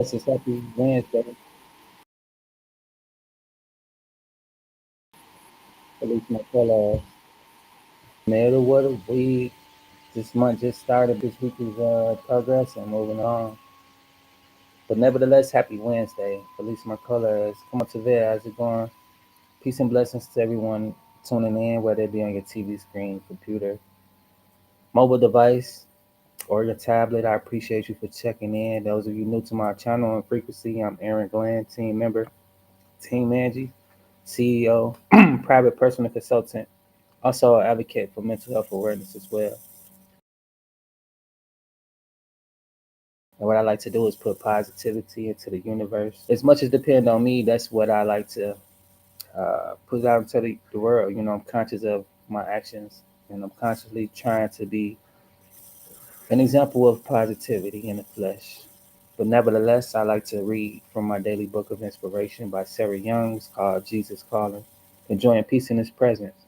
This is Happy Wednesday. Release my color. Middle what a week. This month just started. This week is progress and moving on. But nevertheless, happy Wednesday. Release my colors. Come up to there. How's it going? Peace and blessings to everyone tuning in, whether it be on your TV screen, computer, mobile device, or your tablet. I appreciate you for checking in. Those of you new to my channel and frequency, I'm Aaron Glenn, team member, Team Angie, CEO, private personal consultant. Also, an advocate for mental health awareness as well. And what I like to do is put positivity into the universe. As much as depend on me, that's what I like to put out into the world. You know, I'm conscious of my actions, and I'm constantly trying to be an example of positivity in the flesh. But nevertheless, I like to read from my daily book of inspiration by Sarah Young. It's called Jesus Calling, Enjoying Peace in His Presence.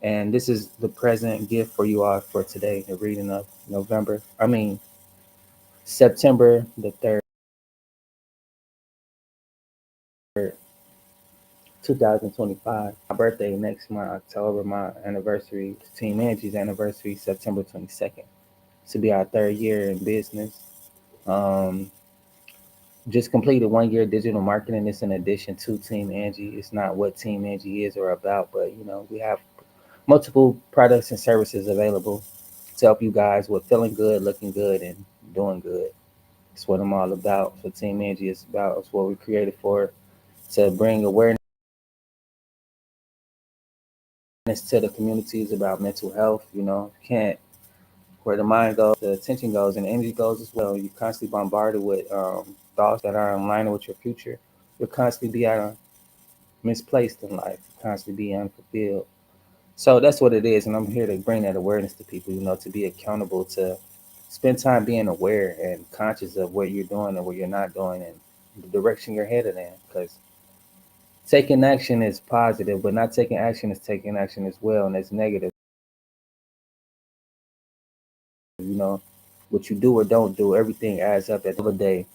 And this is the present gift for you all for today, the reading of September the 3rd, 2025. My birthday next month, October. My anniversary, Team Angie's anniversary, September 22nd. This will be our 3rd year in business. Um, just completed 1 year digital marketing. It's in addition to Team Angie. It's not what Team Angie is or about, but we have multiple products and services available to help you guys with feeling good, looking good, and doing good. It's what I'm all about. So Team Angie is about. It's what we created for, to bring awareness to the communities about mental health. Can't where the mind goes, the attention goes, and the energy goes as well. You're constantly bombarded with thoughts that are in line with your future. You'll constantly be misplaced in life. You'll constantly be unfulfilled. So that's what it is, and I'm here to bring that awareness to people. To be accountable, to spend time being aware and conscious of what you're doing and what you're not doing, and the direction you're headed in. Because taking action is positive, but not taking action is taking action as well, and it's negative. You know, what you do or don't do, everything adds up at the end of the day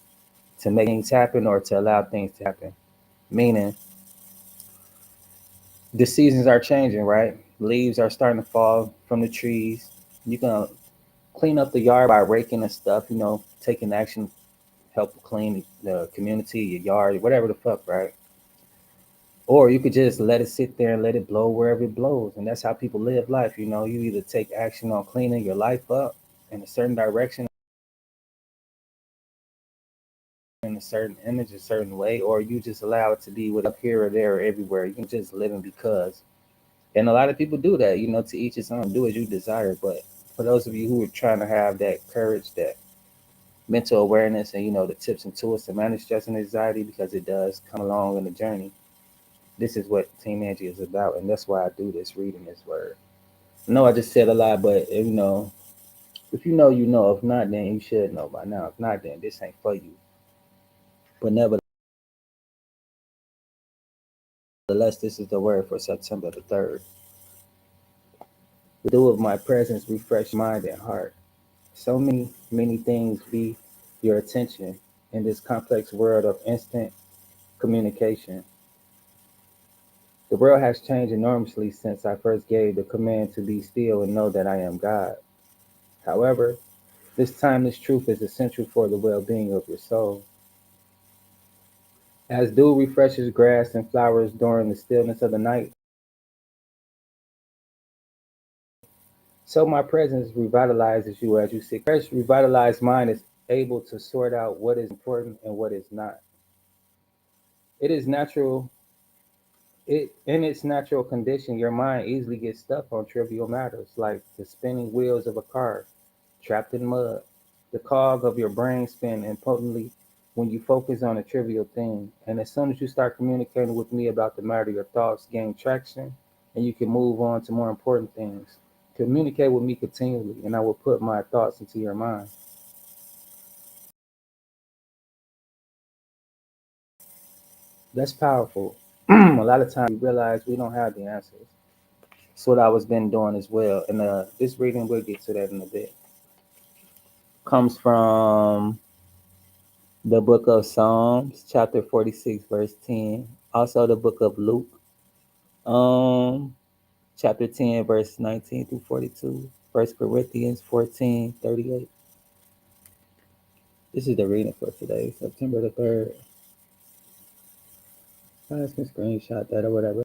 to make things happen or to allow things to happen. Meaning, the seasons are changing, right? Leaves are starting to fall from the trees. You can clean up the yard by raking and stuff. Taking action, help clean the community, your yard, whatever the fuck, right? Or you could just let it sit there and let it blow wherever it blows. And that's how people live life. You either take action on cleaning your life up in a certain direction, in a certain image, a certain way, or you just allow it to be with up here or there or everywhere. You can just living because. And a lot of people do that, to each his own, do as you desire. But for those of you who are trying to have that courage, that mental awareness, and the tips and tools to manage stress and anxiety, because it does come along in the journey, this is what Team Angie is about. And that's why I do this, reading this word. I know I just said a lot, but if you know, you know. If not, then you should know by now. If not, then this ain't for you. But nevertheless, this is the word for September the 3rd. The dew of my presence refresh mind and heart. So many things be your attention in this complex world of instant communication. The world has changed enormously since I first gave the command to be still and know that I am God. However, this timeless truth is essential for the well being of your soul. As dew refreshes grass and flowers during the stillness of the night, so my presence revitalizes you as you seek. Fresh, revitalized mind is able to sort out what is important and what is not. It is natural. It in its natural condition, your mind easily gets stuck on trivial matters like the spinning wheels of a car trapped in mud. The cog of your brain spin impotently when you focus on a trivial thing. And as soon as you start communicating with me about the matter, your thoughts gain traction and you can move on to more important things. Communicate with me continually, and I will put my thoughts into your mind. That's powerful. A lot of times we realize we don't have the answers. That's what I was been doing as well. And this reading, we'll get to that in a bit, comes from the book of Psalms, chapter 46, verse 10. Also the book of Luke, um, chapter 10, verse 19 through 42. First Corinthians 14:38. This is the reading for today, September the 3rd. I can screenshot that or whatever.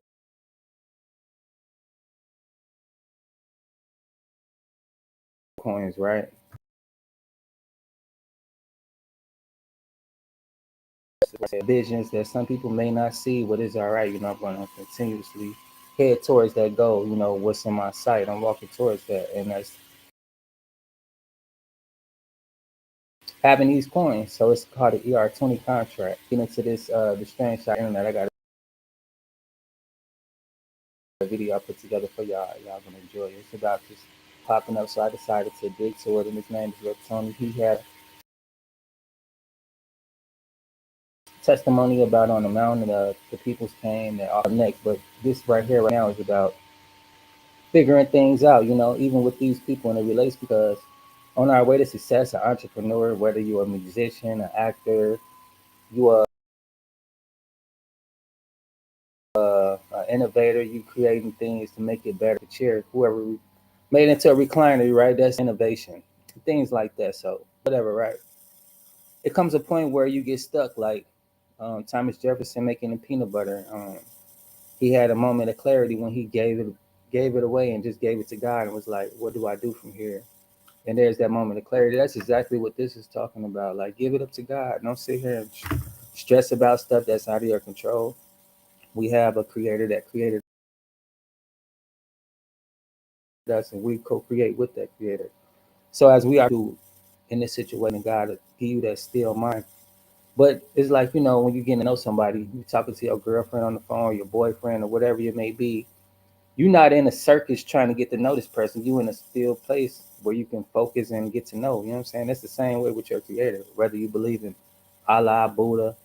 Coins, right? Visions that some people may not see, but it's all right. I'm going to continuously head towards that goal. What's in my sight. I'm walking towards that. And that's having these coins. So it's called the ER20 contract. Get into this, the strange shot internet. I got a video I put together for y'all. Y'all going to enjoy it. It's about just popping up. So I decided to dig to it. And his name is Rick Tony. He had testimony about on the mountain. The people's came that are next. But this right here, right now, is about figuring things out, even with these people and it relates because on our way to success, an entrepreneur, whether you're a musician, an actor, you are an innovator, you creating things to make it better, chair, whoever made it into a recliner, right? That's innovation, things like that. So whatever, right? It comes a point where you get stuck, like Thomas Jefferson making the peanut butter. He had a moment of clarity when he gave it away and just gave it to God and was like, "What do I do from here?" And there's that moment of clarity. That's exactly what this is talking about. Like, give it up to God. Don't sit here and stress about stuff that's out of your control. We have a creator that created us, and we co-create with that creator. So as we are to in this situation, God will give you that still mind. But it's like, when you get to know somebody, you talking to your girlfriend on the phone, or your boyfriend, or whatever it may be. You're not in a circus trying to get to know this person. You in a still place where you can focus and get to know. You know what I'm saying? That's the same way with your creator. Whether you believe in Allah, Buddha,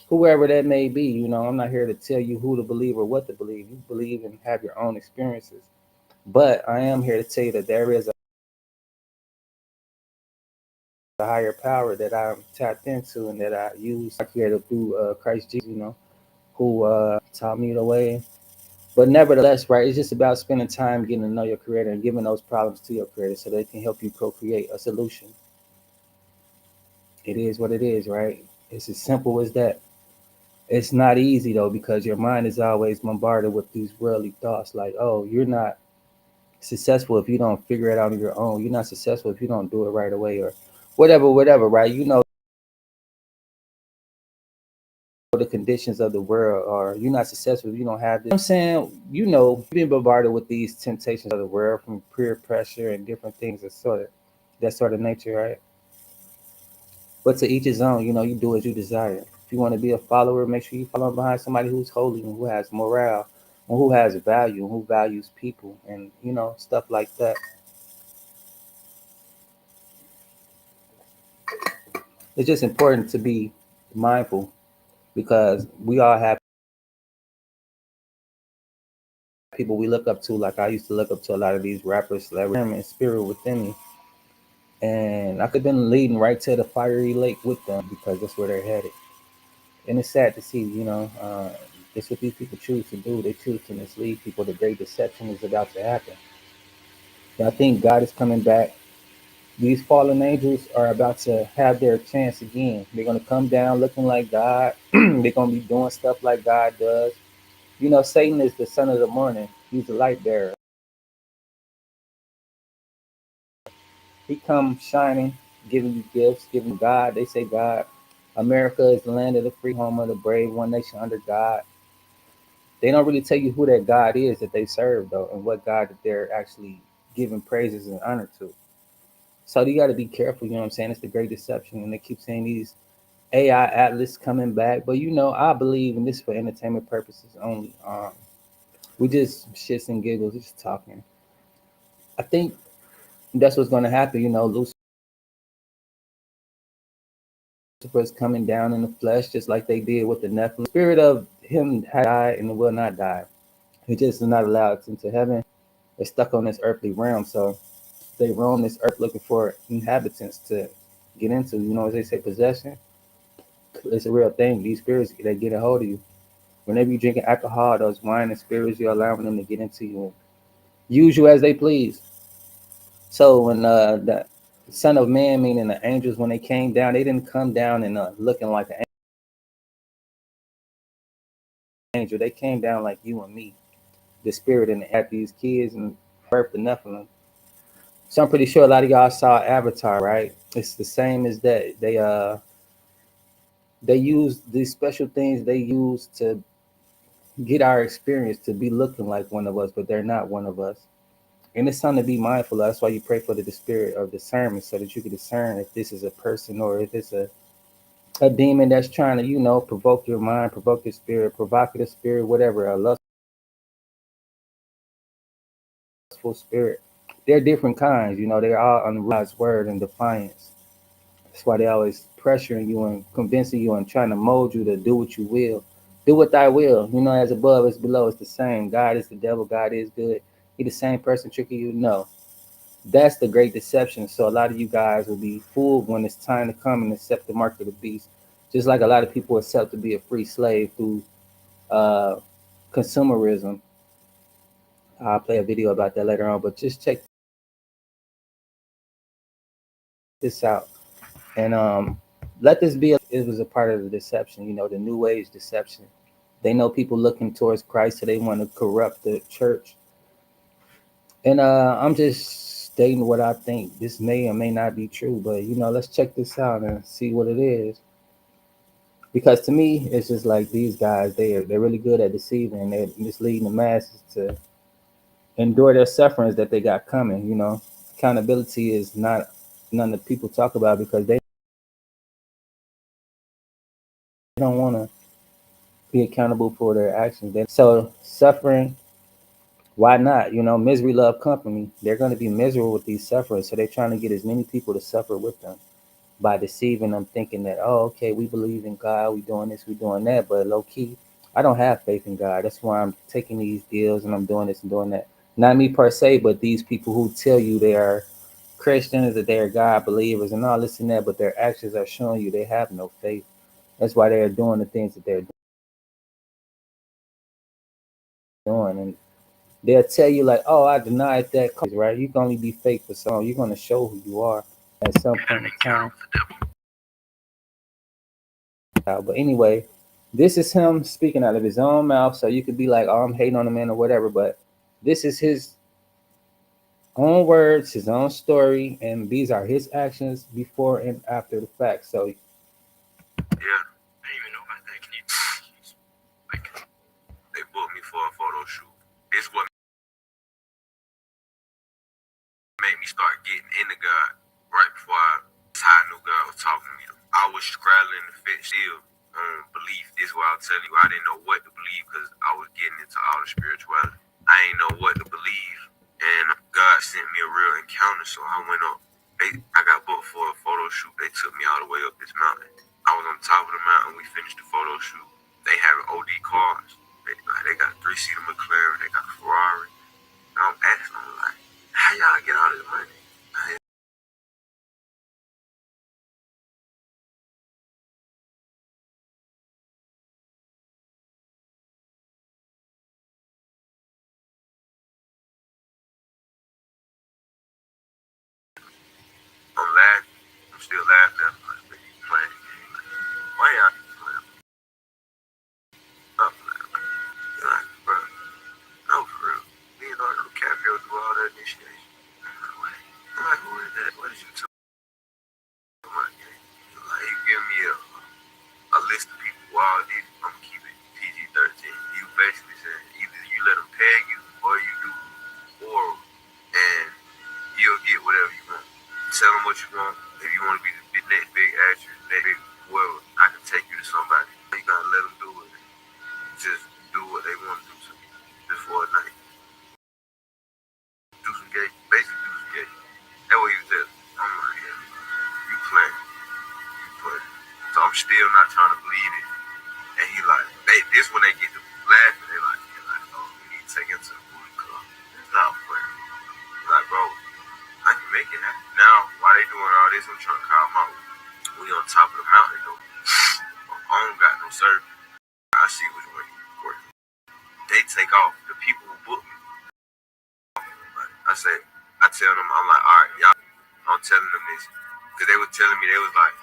whoever that may be, I'm not here to tell you who to believe or what to believe. You believe and have your own experiences. But I am here to tell you that there is a higher power that I'm tapped into and that I use my creator through Christ Jesus, who taught me the way. But nevertheless, right, it's just about spending time getting to know your creator and giving those problems to your creator so they can help you co-create a solution. It is what it is, right? It's as simple as that. It's not easy though because your mind is always bombarded with these worldly thoughts like, oh, you're not successful if you don't figure it out on your own. You're not successful if you don't do it right away or whatever, right? The conditions of the world or you're not successful if you don't have this. I'm saying, you've been bombarded with these temptations of the world from peer pressure and different things that sort of nature, right? But to each his own, you do as you desire. If you want to be a follower, make sure you follow behind somebody who's holy and who has morale and who has value and who values people and stuff like that. It's just important to be mindful because we all have people we look up to. Like I used to look up to a lot of these rappers, celebrities, and spirit within me. And I could have been leading right to the fiery lake with them because that's where they're headed. And it's sad to see, that's what these people choose to do. They choose to mislead people. The great deception is about to happen. And I think God is coming back. These fallen angels are about to have their chance again. They're going to come down looking like God. They're going to be doing stuff like God does. Satan is the son of the morning. He's the light bearer. He comes shining, giving you gifts, giving God. They say God. America is the land of the free, home of the brave, one nation under God. They don't really tell you who that God is that they serve, though, and what God that they're actually giving praises and honor to. So you got to be careful. You know what I'm saying? It's the great deception, and they keep saying these AI atlas coming back. But I believe in this for entertainment purposes only. We just shits and giggles, just talking. I think that's what's going to happen. Lucifer's coming down in the flesh, just like they did with the Nephilim. The spirit of him had died and will not die. He just is not allowed into heaven. They're stuck on this earthly realm, so they roam this earth looking for inhabitants to get into. As they say, possession. It's a real thing. These spirits, they get a hold of you. Whenever you drinking alcohol, those wine and spirits, you're allowing them to get into you and use you as they please. So when the Son of Man, meaning the angels, when they came down, they didn't come down and looking like an angel. They came down like you and me, the spirit, and had these kids and birthed enough of them. So I'm pretty sure a lot of y'all saw Avatar, right? It's the same as that. They use these special things they use to get our experience to be looking like one of us, but they're not one of us. And it's something to be mindful of. That's why you pray for the spirit of discernment so that you can discern if this is a person or if it's a demon that's trying to, provoke your mind, provoke your spirit, provocative spirit, whatever, a lustful spirit. They're different kinds, they're all on God's word and defiance. That's why they always pressuring you and convincing you and trying to mold you to do what you will. Do what thy will. As above, as below, it's the same. God is the devil, God is good. He the same person tricking you? No. That's the great deception. So a lot of you guys will be fooled when it's time to come and accept the mark of the beast. Just like a lot of people accept to be a free slave through uh, consumerism. I'll play a video about that later on, but just check this out. And let this be, it was a part of the deception, the new age deception. They know people looking towards Christ, so they want to corrupt the church. And I'm just stating what I think. This may or may not be true, but let's check this out and see what it is. Because to me, it's just like these guys, they're really good at deceiving and they're misleading the masses to endure their sufferings that they got coming. Accountability is not none that people talk about because they don't want to be accountable for their actions. So suffering, why not? Misery love company. They're going to be miserable with these sufferers, so they're trying to get as many people to suffer with them by deceiving them, thinking that, oh, okay, we believe in God, we doing this, we doing that, but low key, I don't have faith in God. That's why I'm taking these deals and I'm doing this and doing that. Not me per se, but these people who tell you they are Christians, that they are God believers and all this and that, but their actions are showing you they have no faith. That's why they're doing the things that they're doing. And they'll tell you like, oh, I denied that, right? You can only be fake for so long. You're going to show who you are at some point in time. But anyway, this is him speaking out of his own mouth. So you could be like, oh, I'm hating on the man or whatever. But this is his own words, his own story. And these are his actions before and after the fact. So, yeah, I didn't even know about that. Can you, like, they booked me for a photo shoot. This what made me start getting into God right before I knew God was talking to me. I was straddling the fence still on belief. This is why I'm telling you, I didn't know what to believe because I was getting into all the spirituality. I ain't know what to believe. And God sent me a real encounter, so I went up. I got booked for a photo shoot. They took me all the way up this mountain. I was on top of the mountain. We finished the photo shoot. They have OD cars. They got 3-seater McLaren. They got a Ferrari. And I'm asking them, like, how y'all get all this money? I'm laughing. I'm still laughing at my playing. Why y'all playing? Up, you're like, bro, no, for real. Leonardo DiCaprio do all that initiation. I'm like, who is that? What is you talking about? Like, you give me a list of people who all did. I'm gonna keep it PG-13. You basically saying either you let them peg you or you do oral, and you'll get whatever you want. Tell them what you want. If you want to be the next big actress, next big whoever, I can take you to somebody. You gotta let them do it. Just do what they want to do to you. Just for a night. Do some gay. Basically do some gay. That's what he was telling me. I'm like, yeah, you playing. You playing. So I'm still not trying to believe it. And serve. I see which way you work. They take off. The people who book me. I tell them, I'm like, all right, y'all. I'm telling them this because they were telling me, they was like,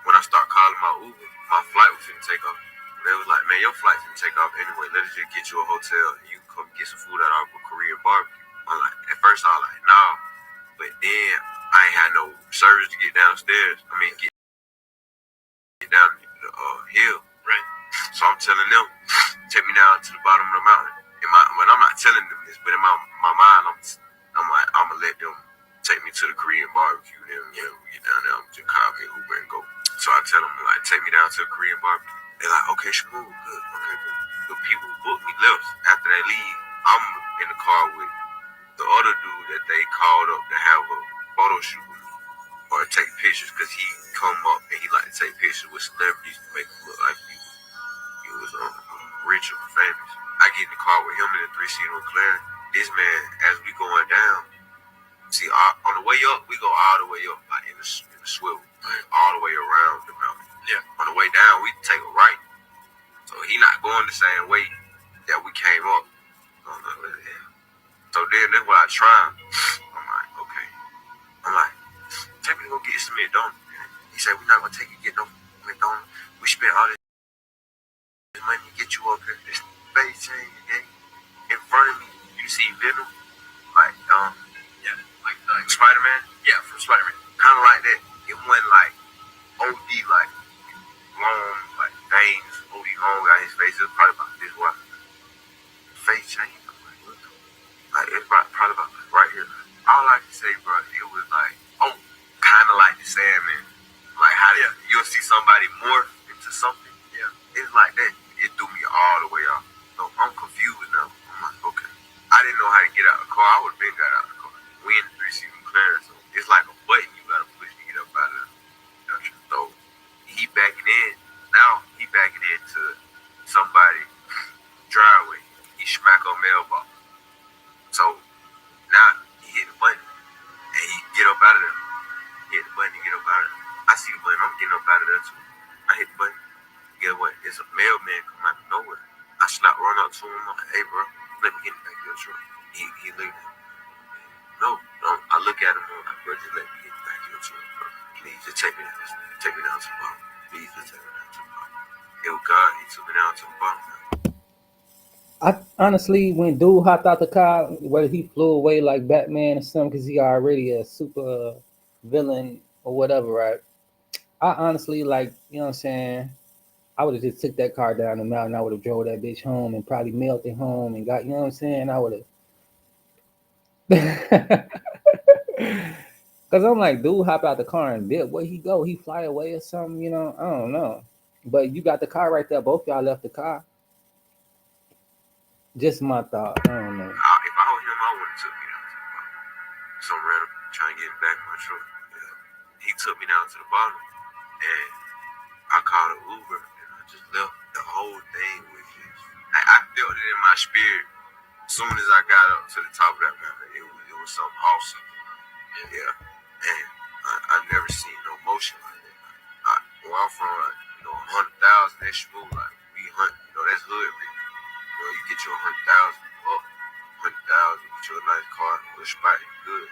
when I start calling my Uber, my flight was finna take off. They was like, man, your flight finna take off anyway. Let us just get you a hotel and you can come get some food out of our Korean barbecue. I'm like, at first I was like, no. But then I ain't had no service to get downstairs. I mean, get down the hill. Right. So I'm telling them, take me down to the bottom of the mountain. When I'm not telling them this, but in my mind, I'm like, I'm gonna let them take me to the Korean barbecue. Then we get down there, I'm just call me Uber and go. So I tell them, like, take me down to the Korean barbecue. They're like, okay, Shmoo, good, okay, good. The people who booked me left. After they leave, I'm in the car with the other dude that they called up to have a photo shoot with me or take pictures, because he come up and he like to take pictures with celebrities to make them look like he was rich or famous. I get in the car with him in the 3-seater McLaren. This man, as we going down, see, on the way up, we go all the way up, like in the swivel, like all the way around the mountain. Yeah. On the way down, we take a right. So he not going the same way that we came up. So then that's what I try. I'm like, okay. I'm like, take me to go get some McDonald's. He said, we're not going to take you to get no McDonald's. We spent all this money to get you up here. This face change game in front of me. You see Venom? Like, like Spider-Man? Yeah, from Spider-Man. Kind of like that. It went like OD, like long, like veins, OD long got his face. It was probably about this one. Face change. Like, it's probably about right here. All I can say, bro, it was like, kind of like the Sandman. Like how you'll see somebody morph into something. Yeah. It's like that. It threw me all the way off. So I'm confused now. I'm like, okay. I didn't know how to get out of the car. I would have been got out of the car. We in the 3-seater McLaren, so it's like a button you gotta push to get up out of the junction. So he backing in. Now he backing into somebody's driveway. He smack on mailbox. So now he hit the button and he get up out of there. He hit the button to get up out of there. I see the button. I'm getting up out of there too. I hit the button. Guess what? It's a mailman come out of nowhere. I run up to him. I'm like, hey, bro, let me get in back of your truck. He looked at me. No. I look at him. I'm like, bro, just let me get back of your truck, bro. Please, just take me down to the bottom. Please, just take me down to the bottom. It was God. He took me down to the bottom. I honestly, when dude hopped out the car, whether he flew away like Batman or something, because he already a super villain or whatever, right? I honestly, like, you know what I'm saying, I would have just took that car down the mountain. I would have drove that bitch home and probably mailed it home and got, you know what I'm saying? I would have. Because I'm like, dude, hop out the car and dip. Where he go? He fly away or something, you know? I don't know. But you got the car right there. Both y'all left the car. Just my thought. I don't know. If I was him, I would have took me down to the bottom. Some random trying to get back in my truck. Yeah. He took me down to the bottom, and I called an Uber, and I just left. The whole thing was just, I felt it in my spirit. As soon as I got up to the top of that mountain, it was something awesome. Yeah. And I never seen no motion like that. Where I'm from, like, 100,000, that's smooth. Like, we hunt, that's hood, really. You get your 100,000 up, 100,000, get you a nice car, a spot, good.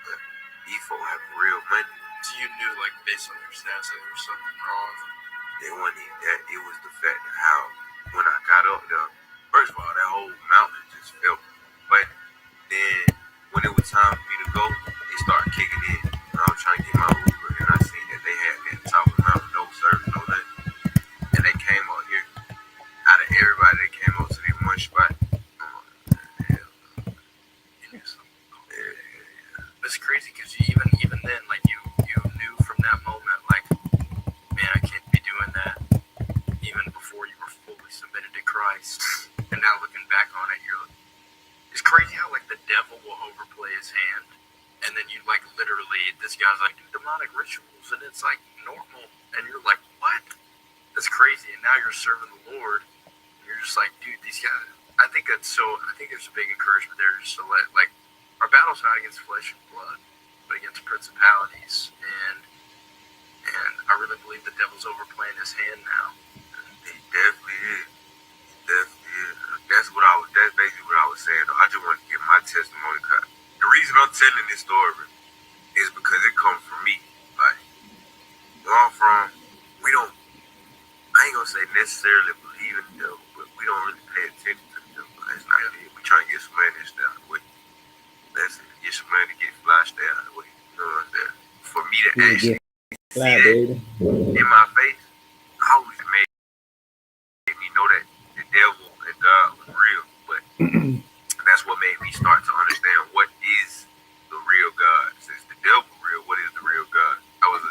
But these folks have real money. So you knew, like, based on your stats, that there was something wrong? It wasn't even that. It was the fact of how, when I got up there, first of all, that whole mountain just felt. But then, when it was time for me to go, it started kicking in. And I was trying to get my Uber, and I seen that they had at the top of the mountain, no service, no nothing. And they came out here. Out of everybody, they came up to this one spot. It's crazy because even then, like you knew from that moment, like, man, I can't be doing that. Even before you were fully submitted to Christ, and now looking back on it, it's crazy how like the devil will overplay his hand, and then you like literally, this guy's like demonic rituals, and it's like normal, and you're like, what? That's crazy. And now you're serving the Lord. You're just like, dude, these guys. I think there's a big encouragement there just to let, like, our battle's not against flesh and blood, but against principalities and and I really believe the devil's overplaying his hand now. He definitely is. That's basically what I was saying. Though. I just want to give my testimony. Cause the reason I'm telling this story is because it comes from me. Like, where I'm from, we don't, I ain't gonna say necessarily believe in the devil, but we don't really pay attention to the devil. That's not it. We try to get some money and stay out of the way. That's it. Get some money to get fly, stay out of the way. You know what I'm saying? For me to actually see that in my face, always made me know that the devil and God was real. But that's what made me start to understand what is the real God. Since the devil real, what is the real God? I was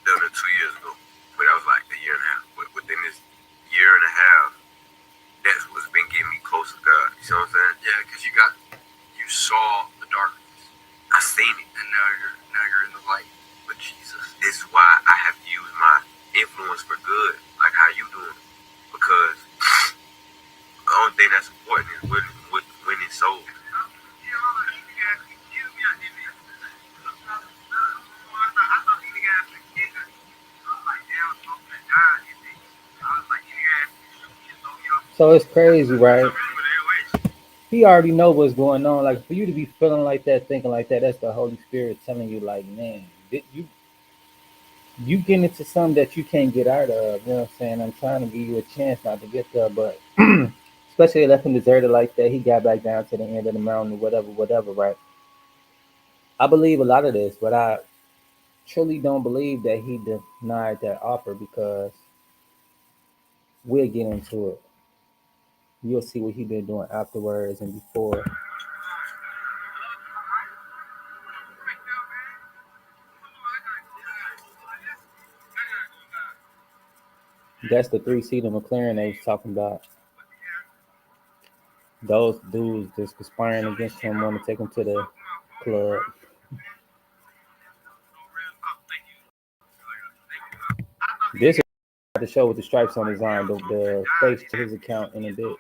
done it 2 years ago, but that was like a year and a half. But within this year and a half, that's what's been getting me close to God. You see what I'm saying? Yeah, because you saw the darkness. I seen it, and now you're in the light with Jesus. This is why I have to use my influence for good, like how you doing. Because the only thing that's important is winning souls. So it's crazy, right? He already know what's going on. Like, for you to be feeling like that, thinking like that, that's the Holy Spirit telling you, like, man, you getting into something that you can't get out of. You know what I'm saying? I'm trying to give you a chance not to get there, but especially left him deserted like that, he got back down to the end of the mountain, whatever, right? I believe a lot of this, but I truly don't believe that he denied that offer, because we'll get into it. You'll see what he been doing afterwards and before. That's the 3-seater McLaren they was talking about. Those dudes just conspiring against him, want to take him to the club. This is the show with the stripes on his arm, the face to his account in a bit.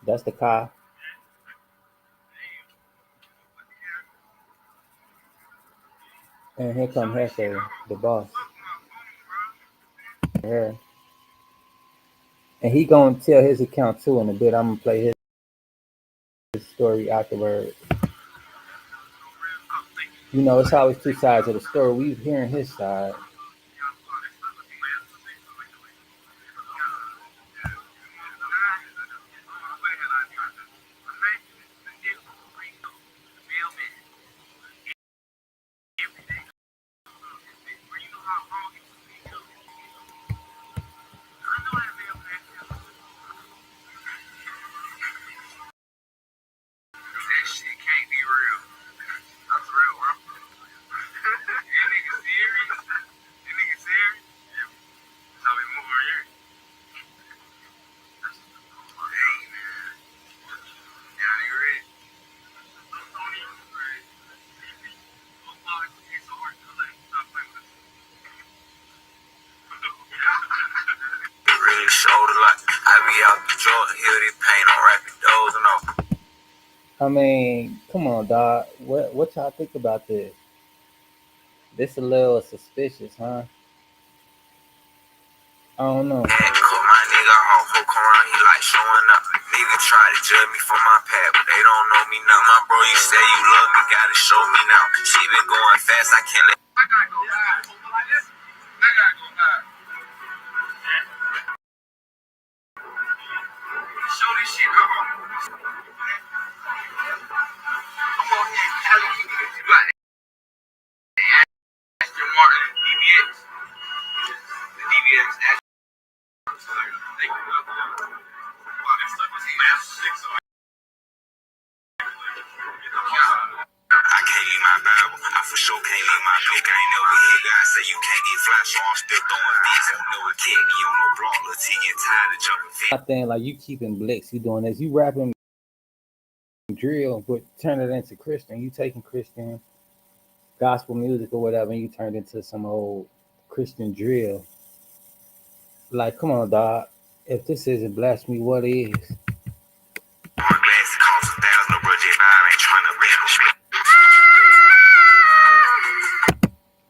That's the car. And here come Hefe, the boss. Here. And he gonna tell his account too in a bit. I'm gonna play his story afterwards. You know, it's always two sides of the story. We hearing his side. I mean, come on, dog. What y'all think about this? This a little suspicious, huh? I don't know. Cut my nigga off, who come around, he like showing up. Nigga try to judge me from my past, but they don't know me now. My bro, you say you love me, gotta show me now. She been going fast, I can't let. I gotta go live. Show this shit up. I'm on here telling you you got Aston Martin DBX. The DBX Aston. I can't leave my Bible. I for sure can't leave my pick. I ain't never hear God say you can't get fly, so I'm still throwing dicks. I never kick me on no block. Little T get tired of jumping feet. I think like you keeping Blix, you doing this. You rapping drill, but turn it into Christian. You taking Christian gospel music or whatever, and you turned into some old Christian drill. Like, come on, dog. If this isn't blasphemy, what is?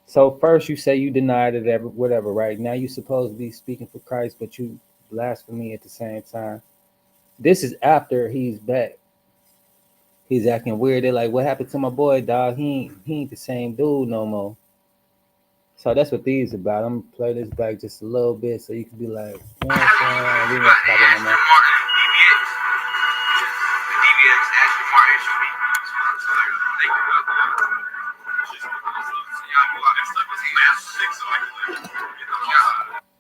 So first you say you denied it, whatever, right? Now you supposed to be speaking for Christ, but you blasphemy at the same time. This is after he's back. He's acting weird. They're like, what happened to my boy, dog? He ain't the same dude no more. So that's what these about. I'm gonna play this back just a little bit so you can be like, you know what I'm saying? We gonna stop it no more.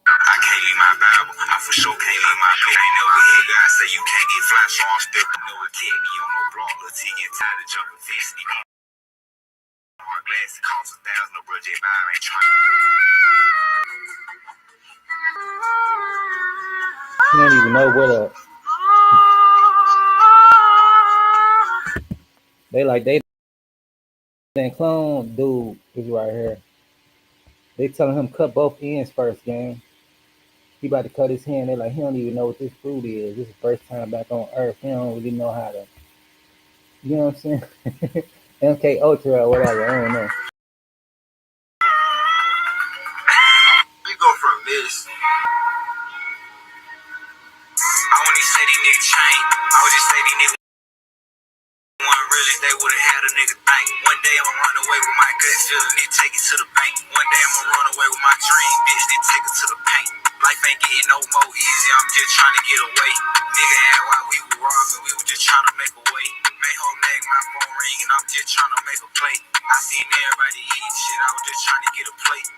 I can't leave my Bible. I for sure can't leave my book. Ain't never hear God say you can't get fly, so I'm still never kept me on no block. Lil' T get tired of jumping fence. Hard glass, it costs $1,000. No bro, J Vibe ain't trying. You don't even know what up. They like they clone dude is right here. They telling him cut both ends first, gang. He about to cut his hand. They like he don't even know what this fruit is. This is the first time back on Earth. He don't really know how to. You know what I'm saying? MK Ultra or whatever. I don't know. We go from this. I wouldn't even say these niggas changed. I would just say these niggas weren't really. They would've had a nigga think. One day I'ma run away with my gut feeling, then take it to the bank. One day I'ma run away with my dream, bitch, then take it to the paint. Life ain't getting no more easy, I'm just trying to get away. Nigga asked why we were robbing, we were just trying to make a way. May whole neck, my phone ringing, I'm just trying to make a play. I seen everybody eat shit, I was just trying to get a plate.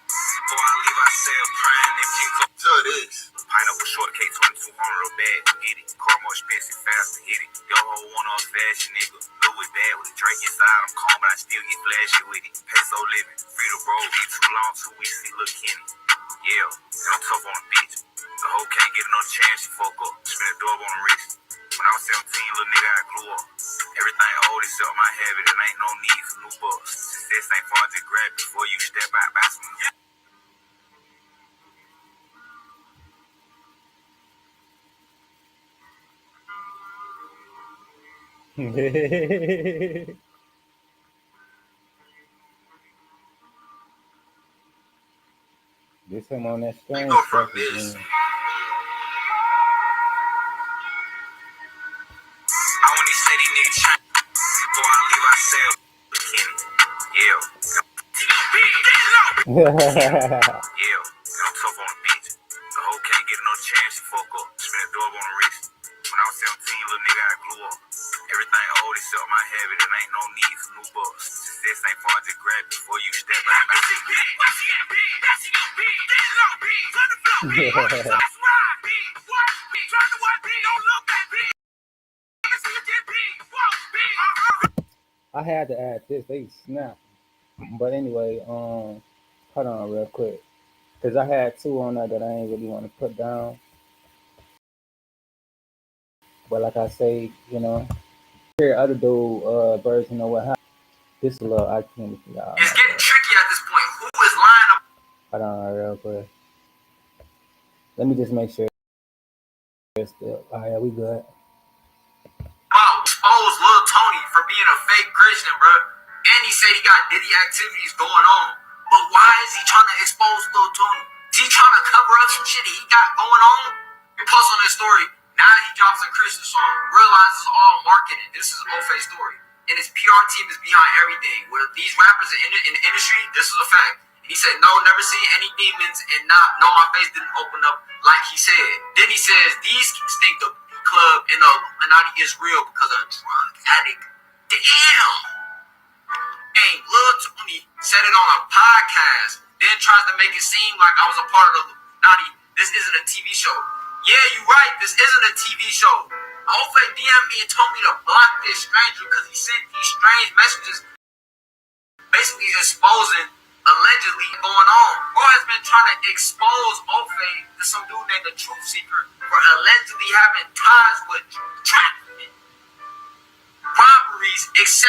Before I leave, I sell prime and pick up. So it is. Pineapple shortcake, 2200 real bad, get it. Car more expensive, faster, hit it. Yo ho, one on fashion, nigga. Louis bad with a Drake inside, I'm calm, but I still get flashy with it. Peso living, free to roll, be too long, 2 weeks, see Lil' Kenny. Yeah, and I'm tough on a bitch. The hoe can't get no chance, she fuck up. Spin a dub on the wrist. When I was 17, little nigga, I grew up. Everything old except my habit, and ain't no need for new bucks. Success ain't far to grab before you step out, buy some. This him on that strange go from stuff this. again. I wouldn't even say these niggas changed. Before I leave, I sell Kenny. Yeah. Yeah, and I'm tough on a bitch. The hoe can't get no chance, she fuck up. Spin a dub on the wrist. When I was 17, little nigga, I grew up. Everything old except my habit, and ain't no need for new bucks. Success ain't far to grab before you step out. I had to add this. They snap. But anyway, hold on real quick. Because I had two on there that I ain't really want to put down. But like I say, you know, hear other dude version of what happened. This is a little I can't figure out. It's getting tricky at this point. Who is lying about? Hold on real quick. Let me just make sure it's still. All right, we good. Expose Lil Tony for being a fake Christian, bro. And he said he got Diddy activities going on. But why is he trying to expose Lil Tony? Is he trying to cover up some shit he got going on? He posts on his story. Now that he drops a Christian song, realizes it's all marketing. This is Ofa's story. And his PR team is behind everything. Where these rappers in the industry, this is a fact. And he said, no, never seen any demons, and no, my face didn't open up like he said. Then he says, these stink the club in the Illuminati is real because of drug addict. Damn! Hey, Lil Tony said it on a podcast, then tries to make it seem like I was a part of the Illuminati. This isn't a TV show. Yeah, you're right, this isn't a TV show. Ofa DM'd me and told me to block this stranger because he sent these strange messages basically exposing allegedly going on. Bro has been trying to expose Ofa to some dude named the Truth Seeker for allegedly having ties with trafficking, robberies, etc.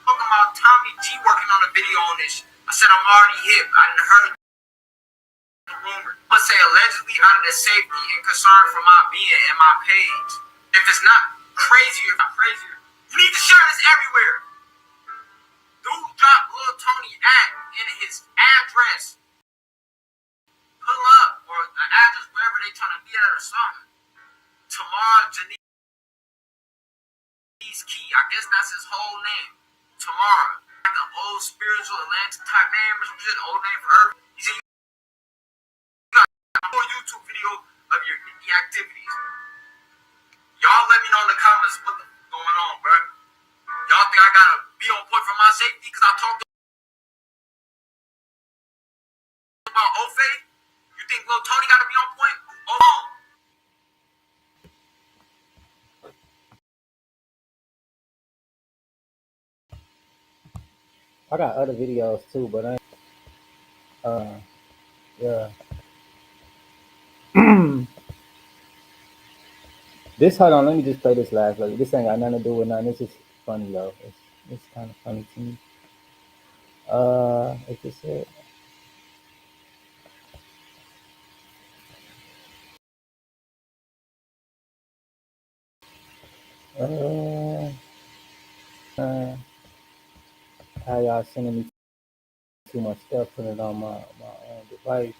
Talking about Tommy G working on a video on this. I said I'm already hip. I didn't heard rumor. I'm gonna say allegedly out of the safety and concern for my being and my page. If it's not crazier, you need to share this everywhere. Dude dropped Lil Tony in his address. Pull up or an address wherever they trying to be at or something. Tamar Janice Key, I guess that's his whole name. Tamara, like an old spiritual Atlantic type name or some shit, old name for Earth. He said you got a whole YouTube video of your activities. Y'all let me know in the comments what the going on, bro. Y'all think I gotta be on point for my safety because I talked about Ofe? You think Lil Tony gotta be on point? Oh. I got other videos too, but yeah. This, hold on, let me just play this last. Like, this ain't got nothing to do with nothing. This is funny though. It's kind of funny to me. Is this it? How y'all sending me too much stuff, putting it on my own device.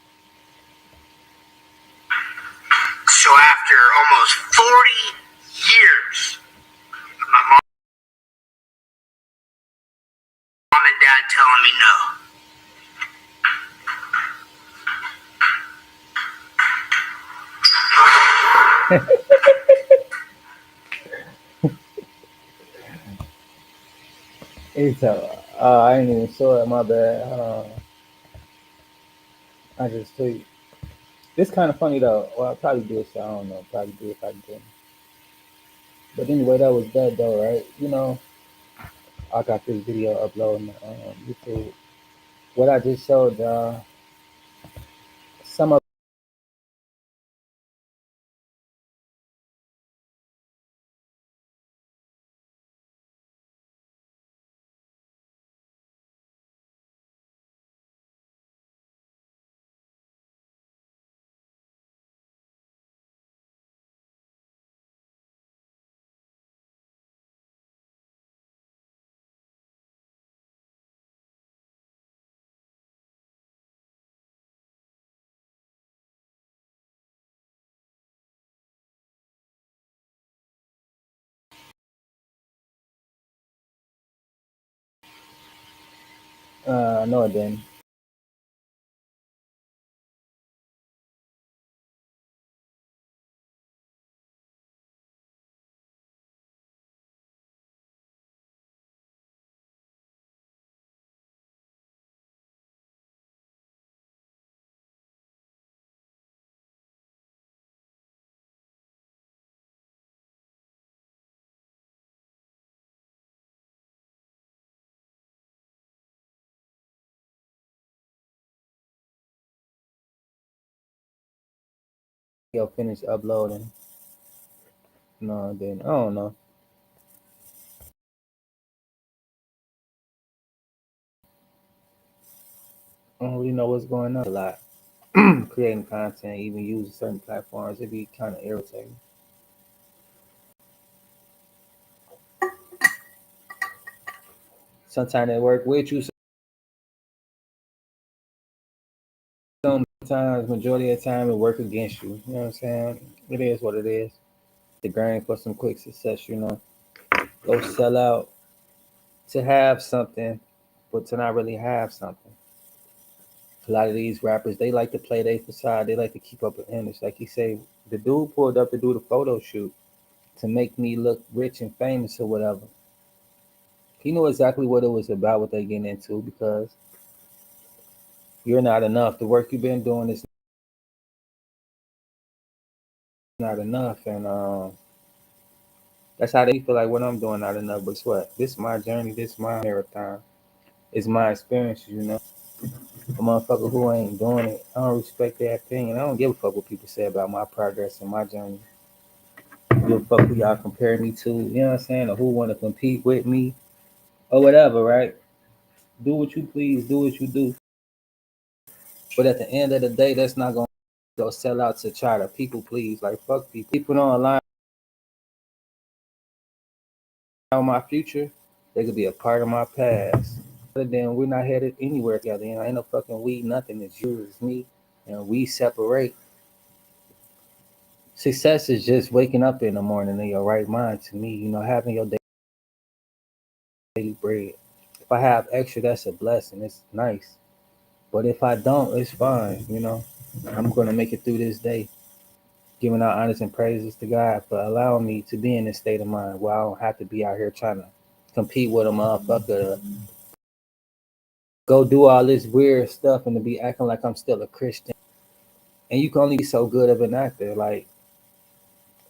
So after almost 40 years, my mom and dad telling me no. It's I ain't even saw it. My bad. I just tweet. This kind of funny though. Well, I probably do it. So I don't know. Probably do it if I didn't. But anyway, that was that though, right? You know, I got this video uploading on YouTube. What I just showed y'all. Some of no, it didn't. Yo, finish uploading. No, it didn't. I don't know. I don't really know what's going on a lot. Creating content, even using certain platforms, it'd be kind of irritating. Sometimes they work with you. Sometimes, majority of the time, it work against you. You know what I'm saying? It is what it is. The grind for some quick success, you know. Go sell out to have something, but to not really have something. A lot of these rappers, they like to play their facade. They like to keep up an image. Like you say, the dude pulled up to do the photo shoot to make me look rich and famous or whatever. He knew exactly what it was about, what they getting into, because you're not enough. The work you've been doing is not enough, and that's how they feel like what I'm doing not enough. But guess what? This is my journey. This is my marathon. It's my experience, you know. A motherfucker who ain't doing it, I don't respect their opinion. I don't give a fuck what people say about my progress and my journey. I don't give a fuck who y'all compare me to, you know what I'm saying, or who want to compete with me or whatever, right? Do what you please, do what you do. But at the end of the day, that's not gonna go sell out to try to people please. Like fuck people. People don't align with my future. They could be a part of my past. But then we're not headed anywhere together. You know, ain't no fucking we, nothing. It's you, it's me, and we separate. Success is just waking up in the morning in your right mind. To me, you know, having your daily bread. If I have extra, that's a blessing. It's nice. But if I don't, it's fine. You know, I'm gonna make it through this day, giving out honors and praises to God for allowing me to be in this state of mind where I don't have to be out here trying to compete with a motherfucker, go do all this weird stuff and to be acting like I'm still a Christian. And you can only be so good of an actor. Like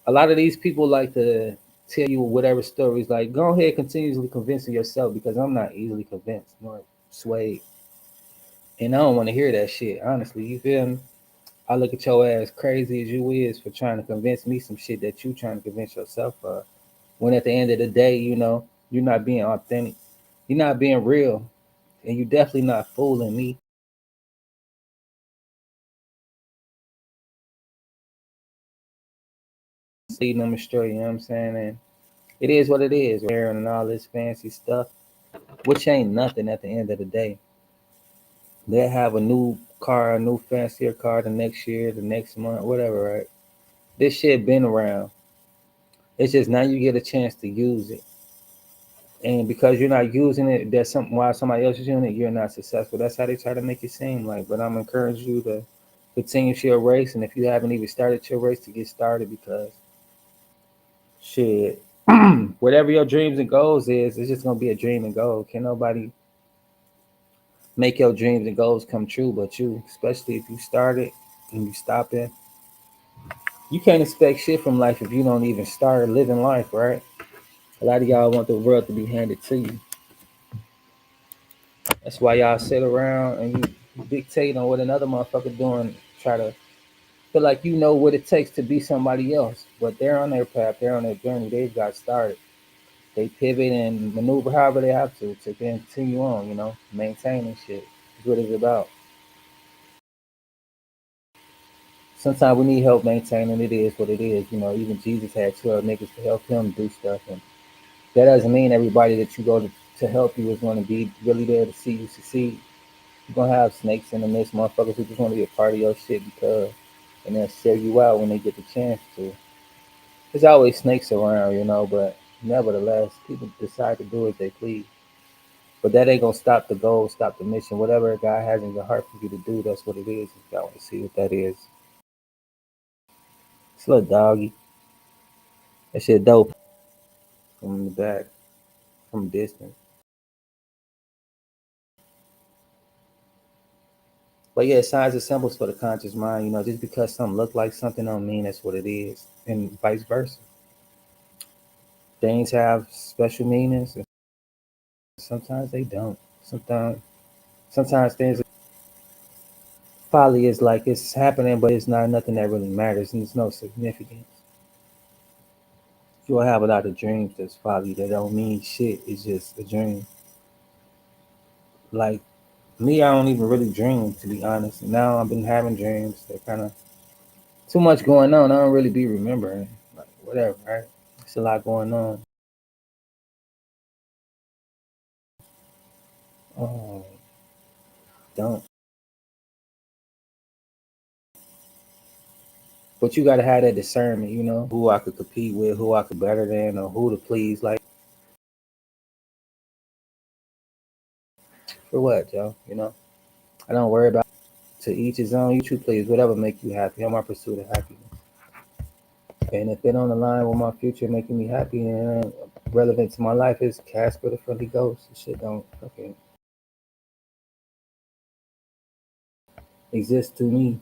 a lot of these people like to tell you whatever stories. Like go ahead, continuously convincing yourself because I'm not easily convinced nor swayed, and I don't want to hear that shit. Honestly, you feel me? I look at your ass crazy as you is for trying to convince me some shit that you trying to convince yourself of. When at the end of the day, you know, you're not being authentic, you're not being real, and you definitely not fooling me. Leading them astray, you know what I'm saying? And it is what it is, wearing and all this fancy stuff, which ain't nothing at the end of the day. They'll have a new car, a new fancier car the next year, the next month, whatever, right? This shit been around. It's just now you get a chance to use it. And because you're not using it, there's something while somebody else is using it, you're not successful. That's how they try to make it seem like. But I'm encouraging you to continue your race, and if you haven't even started your race, to get started because shit, whatever your dreams and goals is, it's just gonna be a dream and goal. Can nobody make your dreams and goals come true but you? Especially if you started and you stop it. You can't expect shit from life if you don't even start living life, right? A lot of y'all want the world to be handed to you. That's why y'all sit around and you dictate on what another motherfucker doing, try to feel like you know what it takes to be somebody else. But they're on their path, they're on their journey, they've got started. They pivot and maneuver however they have to continue on, you know, maintaining shit. That's what it's about. Sometimes we need help maintaining it is what it is. You know, even Jesus had 12 niggas to help him do stuff. And that doesn't mean everybody that you go to help you is going to be really there to see you succeed. You're going to have snakes in the midst, motherfuckers who just want to be a part of your shit because, and they'll sell you out when they get the chance to. There's always snakes around, you know, but nevertheless, people decide to do as they please. But that ain't gonna stop the goal, stop the mission. Whatever God has in your heart for you to do, that's what it is. If y'all want to see what that is, it's a little doggy. That shit dope from the back, from distance. But yeah, signs and symbols for the conscious mind. You know, just because something look like something don't mean that's what it is, and vice versa. Things have special meanings, and sometimes they don't. Sometimes things folly is like it's happening, but it's not nothing that really matters, and there's no significance. You'll have a lot of dreams that's folly that don't mean shit. It's just a dream. Like me, I don't even really dream to be honest. Now I've been having dreams that kind of too much going on. I don't really be remembering. Like whatever, right? It's a lot going on. Oh, don't. But you gotta have that discernment, you know, who I could compete with, who I could better than, or who to please. Like for what, Joe? You know, I don't worry about to each his own. You two please, whatever make you happy. I'm my pursuit of happiness. And if it on the line with my future making me happy and relevant to my life, is Casper the Friendly Ghost. This shit don't fucking exist to me.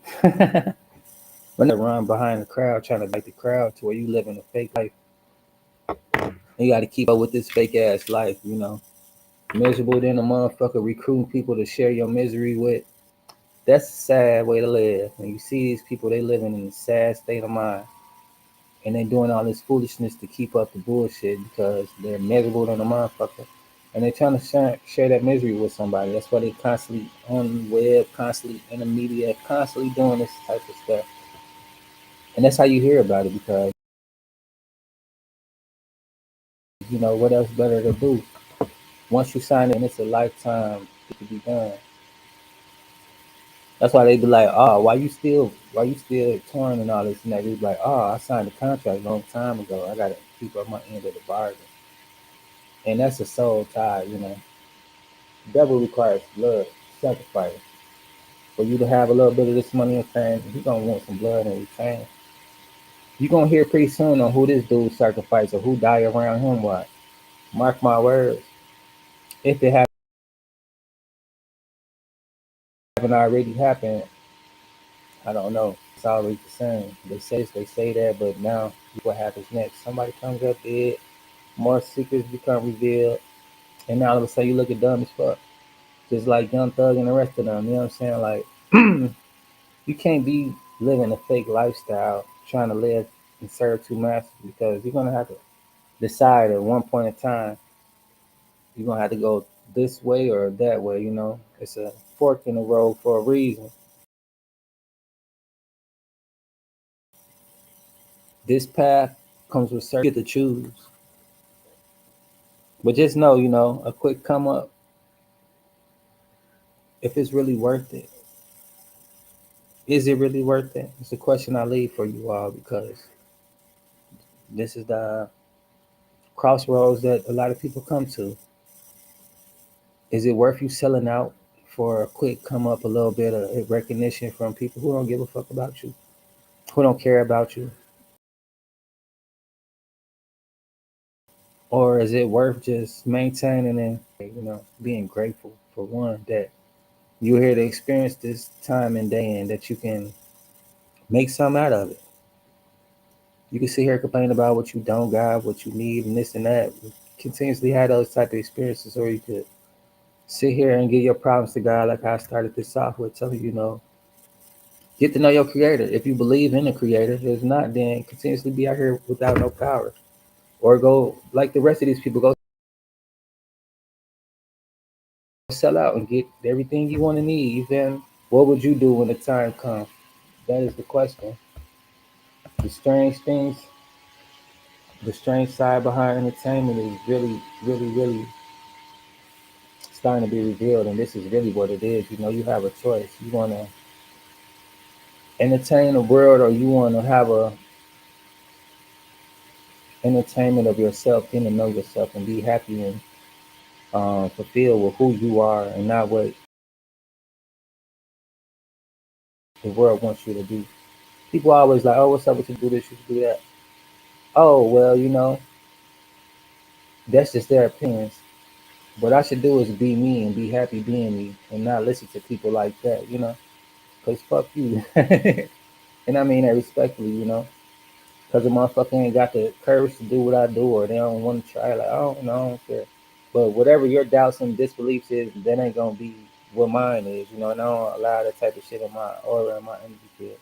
When they run behind the crowd trying to make the crowd to where you live in a fake life. And you got to keep up with this fake ass life, you know. Miserable than a motherfucker recruiting people to share your misery with. That's a sad way to live. When you see these people, they living in a sad state of mind. And they doing all this foolishness to keep up the bullshit because they're miserable than a motherfucker. And they're trying to share that misery with somebody. That's why they constantly on the web, constantly in the media, constantly doing this type of stuff. And that's how you hear about it because, what else better to do? Once you sign it, and it's a lifetime to be done. That's why they be like, oh, why you still touring and all this and that? They be like, oh, I signed a contract a long time ago. I gotta keep up my end of the bargain. And that's a soul tie. The devil requires blood, sacrifice. For you to have a little bit of this money and fame, you gonna want some blood in return. You gonna hear pretty soon on who this dude sacrificed or who died around him. What? Mark my words. If it haven't already happened, I don't know. It's always the same. They say that, but now what happens next? Somebody comes up dead, more secrets become revealed, and now all of a sudden you look at dumb as fuck. Just like Young Thug and the rest of them. You know what I'm saying? Like you can't be living a fake lifestyle trying to live and serve two masters because you're gonna have to decide at one point in time you're gonna have to go this way or that way. It's a fork in the road for a reason. This path comes with certain you get to choose. But just know, a quick come up, if it's really worth it. Is it really worth it? It's a question I leave for you all because this is the crossroads that a lot of people come to. Is it worth you selling out for a quick come up, a little bit of recognition from people who don't give a fuck about you, who don't care about you? Or is it worth just maintaining and, being grateful for one, that you're here to experience this time and day and that you can make something out of it? You can sit here and complain about what you don't got, what you need, and this and that. Continuously have those type of experiences, or you could sit here and give your problems to God, like I started this off with, telling get to know your Creator. If you believe in the Creator, if not, then continuously be out here without no power, or go like the rest of these people, go sell out and get everything you want to need. Then what would you do when the time comes? That is the question. The strange things, the strange side behind entertainment is really, really, really starting to be revealed, and this is really what it is. You have a choice. You want to entertain the world, or you want to have a entertainment of yourself, getting to know yourself and be happy and fulfilled with who you are, and not what the world wants you to be. People always like, oh, what's up with you? Do this, you should do that. Oh, well, that's just their opinions. What I should do is be me and be happy being me, and not listen to people like that. Because fuck you. And I mean that respectfully. Because the motherfucker ain't got the courage to do what I do, or they don't want to try. Like, I don't care. But whatever your doubts and disbeliefs is, that ain't gonna be what mine is. And I don't allow that type of shit in my aura and my energy field.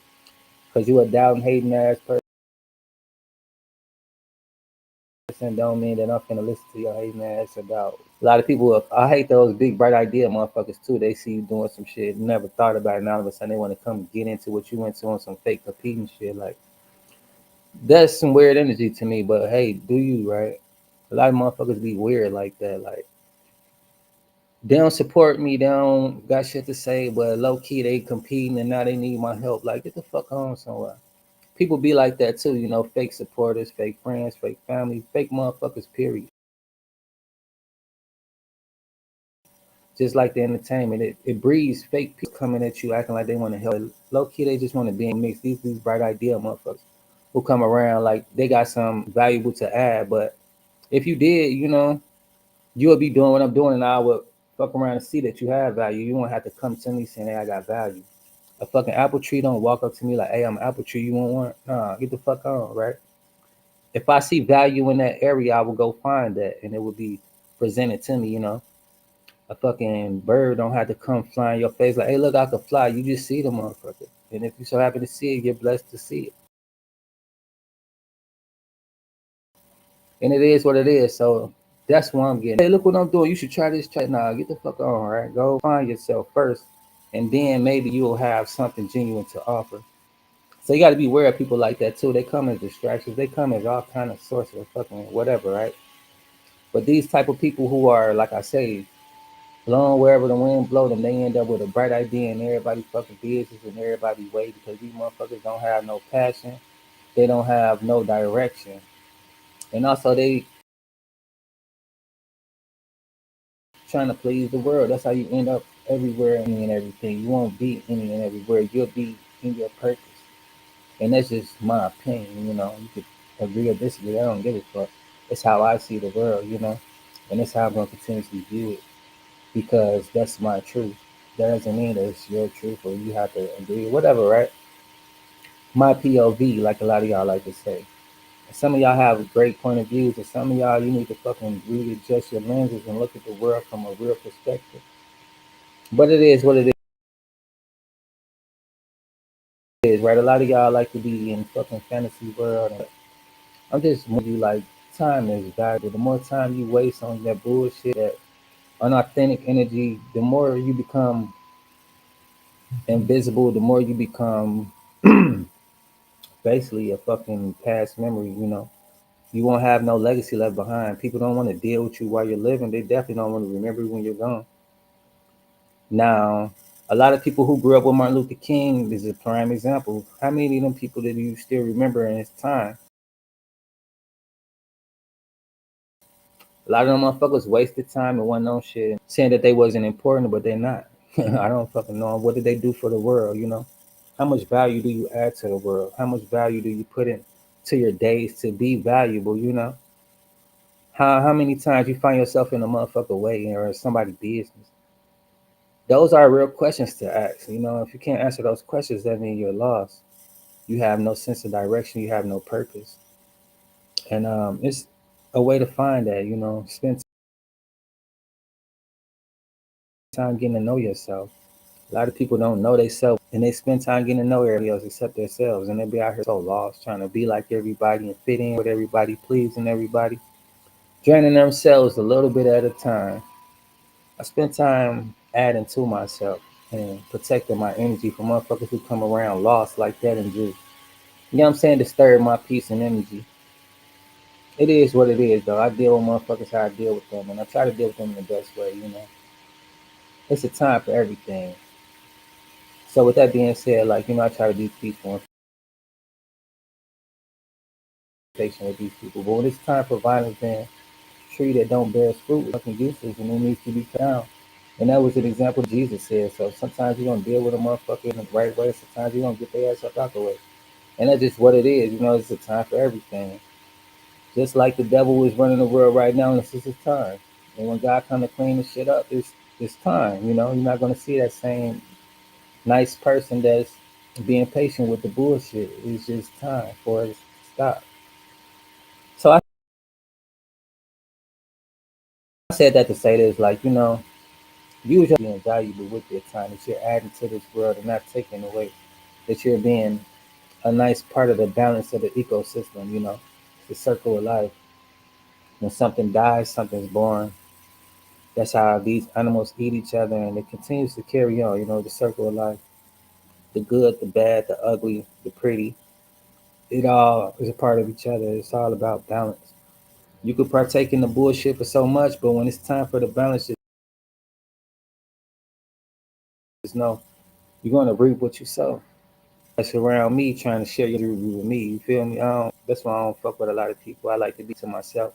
Because you a doubting, hating ass person, don't mean that I'm finna listen to your hating ass about. A lot of people, I hate those big bright idea motherfuckers too. They see you doing some shit, never thought about it, and all of a sudden they want to come get into what you went to on some fake competing shit. Like, that's some weird energy to me. But hey, do you, right? A lot of motherfuckers be weird like that. Like, they don't support me. They don't got shit to say, but low key they competing and now they need my help. Like, get the fuck on somewhere. People be like that too. Fake supporters, fake friends, fake family, fake motherfuckers. Period. Just like the entertainment, it breeds fake people coming at you acting like they want to help. Low key, they just want to be in mix. These bright idea motherfuckers who come around like they got some valuable to add. But if you did, you would be doing what I'm doing, and I would fuck around and see that you have value. You won't have to come to me saying, "Hey, I got value." A fucking apple tree don't walk up to me like, "Hey, I'm an apple tree. You want one?" Nah, get the fuck on, right? If I see value in that area, I will go find that, and it will be presented to me. A fucking bird don't have to come fly in your face like, "Hey, look, I can fly." You just see the motherfucker, and if you so happen to see it, you're blessed to see it. And it is what it is. So That's what I'm getting. Hey, look what I'm doing. You should try this. Try. Nah, get the fuck on, right? Go find yourself first, and then maybe you'll have something genuine to offer. So you got to be aware of people like that too. They come as distractions. They come as all kind of sources of fucking whatever, right? But these type of people who are, like I say, blowing wherever the wind blow them, they end up with a bright idea in everybody fucking business and everybody way because these motherfuckers don't have no passion. They don't have no direction, and also they trying to please the world. That's how you end up everywhere and everything. You won't be any and everywhere. You'll be in your purpose. And that's just my opinion, you know. You could agree or disagree. I don't give a fuck. It's how I see the world, you know. And it's how I'm gonna continuously view it because that's my truth. That doesn't mean that it's your truth or you have to agree, whatever, right? My POV, like a lot of y'all like to say. Some of y'all have great point of views, and some of y'all you need to fucking readjust your lenses and look at the world from a real perspective. But it is what it is, right? A lot of y'all like to be in fucking fantasy world. And I'm just you like time is valuable. The more time you waste on that bullshit, that unauthentic energy, the more you become invisible, the more you become basically a fucking past memory, you know. You won't have no legacy left behind. People don't want to deal with you while you're living. They definitely don't want to remember you when you're gone. Now, a lot of people who grew up with Martin Luther King is a prime example. How many of them people did you still remember in his time? A lot of them motherfuckers wasted time and wasn't on shit, saying that they wasn't important, but they're not. I don't fucking know. What did they do for the world, you know? How much value do you add to the world? How much value do you put in to your days to be valuable, you know? How many times you find yourself in a motherfucker way or in somebody's business? Those are real questions to ask. You know, if you can't answer those questions, that means you're lost. You have no sense of direction. You have no purpose. And it's a way to find that, you know, spend time getting to know yourself. A lot of people don't know themselves and they spend time getting to know everybody else except themselves. And they be out here so lost, trying to be like everybody and fit in with everybody, pleasing everybody, draining themselves a little bit at a time. I spend time adding to myself and protecting my energy from motherfuckers who come around lost like that and just, you know what I'm saying, disturb my peace and energy. It is what it is, though. I deal with motherfuckers how I deal with them, and I try to deal with them in the best way, you know. It's a time for everything. So with that being said, like, you know, I try to be peaceful and patient with these people. But when it's time for violence, then tree that don't bear fruit is fucking useless and it needs to be cut down. And that was an example Jesus said. So sometimes you're gonna deal with a motherfucker in the right way, sometimes you're gonna get their ass up out the way. And that's just what it is, you know, it's a time for everything. Just like the devil is running the world right now, and this is his time. And when God come to clean the shit up, it's time. You know, you're not gonna see that same nice person that's being patient with the bullshit. It's just time for it to stop. So I said that to say this, like, you know, use your being valuable with your time that you're adding to this world and not taking away. That you're being a nice part of the balance of the ecosystem, you know, the circle of life. When something dies, something's born. That's how these animals eat each other and it continues to carry on, you know, the circle of life. The good, the bad, the ugly, the pretty. It all is a part of each other. It's all about balance. You could partake in the bullshit for so much, but when it's time for the balance, just know you're gonna reap what you sow. That's around me trying to share your review with me. You feel me? That's why I don't fuck with a lot of people. I like to be to myself,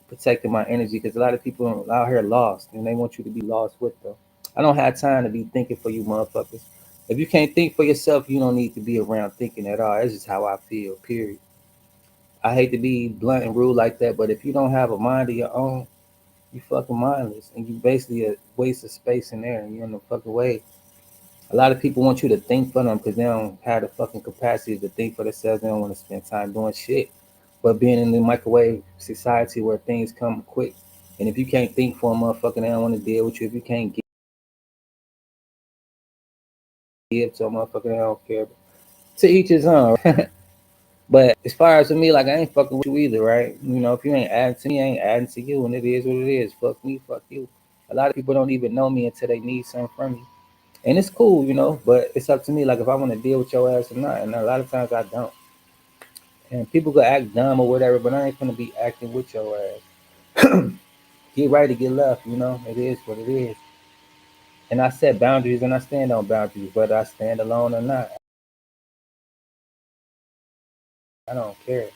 protecting my energy because a lot of people out here lost and they want you to be lost with them. I don't have time to be thinking for you motherfuckers. If you can't think for yourself, you don't need to be around thinking at all. That's just how I feel, period. I hate to be blunt and rude like that, but if you don't have a mind of your own, you fucking mindless. And you basically a waste of space in there and you're in the fucking way. A lot of people want you to think for them because they don't have the fucking capacity to think for themselves. They don't want to spend time doing shit. But being in the microwave society where things come quick, and if you can't think for a motherfucker, they don't want to deal with you. If you can't give to a motherfucker, they don't care. To each his own. But as far as for me, like I ain't fucking with you either, right? You know, if you ain't adding to me, I ain't adding to you, and it is what it is. Fuck me, fuck you. A lot of people don't even know me until they need something from you. And it's cool, you know, but it's up to me, like if I want to deal with your ass or not. And a lot of times I don't. And people could act dumb or whatever, but I ain't gonna be acting with your ass. Get right or get left, you know. It is what it is. And I set boundaries and I stand on boundaries, whether I stand alone or not. I don't care.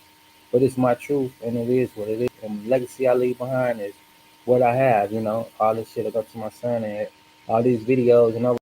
But it's my truth and it is what it is. And the legacy I leave behind is what I have, you know. All this shit I go to my son and all these videos and all